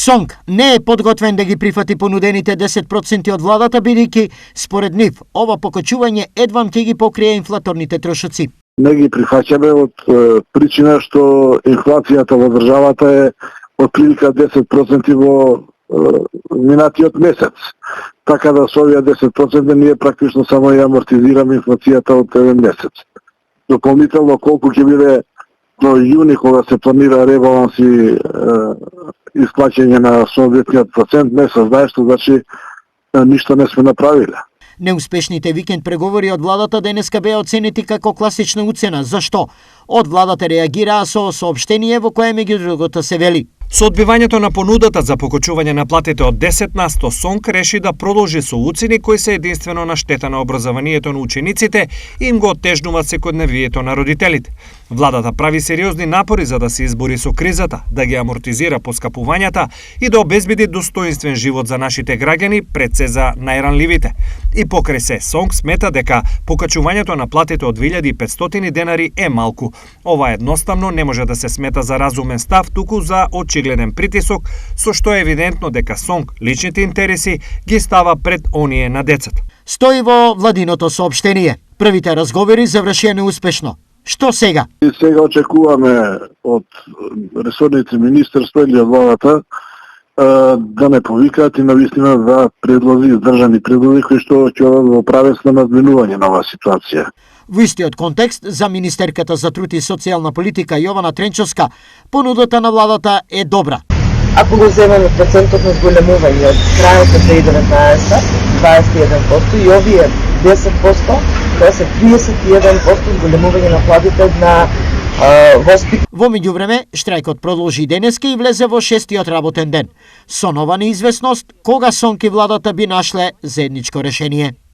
СОНК не е подготвен да ги прифати понудените 10% од владата, бидејќи според нив ова покачување едвам ќе ги покрие инфлаторните трошоци. Не ги прифаќаме од причина што инфлацијата во државата е отприлика 10% во минатиот месец. Така да со овие 10% ние практично само ја амортизираме инфлацијата од еден месец. Дополнително колку ќе биде до јуни кога се планира ребаланс и исклачење на соодветниот процент, не се знае, што значи ништо не сме направиле. Неуспешните викенд преговори од владата денеска беа оценети како класична уцена. Зашто? Од владата реагираа со соопштение во кое меѓу другото се вели: Со одбивањето на понудата за покачување на платите од 10% СОНК реши да продолжи со уцени кои се единствено на штета на образованието на учениците и им го оттежнуваат секојдневието на родителите. Владата прави сериозни напори за да се избори со кризата, да ги амортизира поскапувањата и да обезбеди достоинствен живот за нашите граѓани, пред се за најранливите. И покрај се, СОНК смета дека покачувањето на платите од 2500 денари е малку. Ова едноставно не може да се смета за разумен став, туку за очигледен притисок, со што е евидентно дека СОНК личните интереси ги става пред оние на децата. Стои во владиното соопштение. Првите разговори завршија неуспешно. Што сега? И сега очекуваме од ресорните министерства или од владата да не повикаат и навистина да предлози, издржани предлози кои што ќе одат во правец на надминување на оваа ситуација. Во истиот контекст, за министерката за труд и социјална политика Јована Тренчовска, понудата на владата е добра. Ако го земеме процентот на зголемување од крајот на 2019, 21% и овие 10%, тоа се 31% зголемување на платите на воспит. Во меѓувреме, штрајкот продолжи денеска и влезе во 6-тиот работен ден. Со нова неизвестност, кога СОНК и владата би нашле заедничко решение.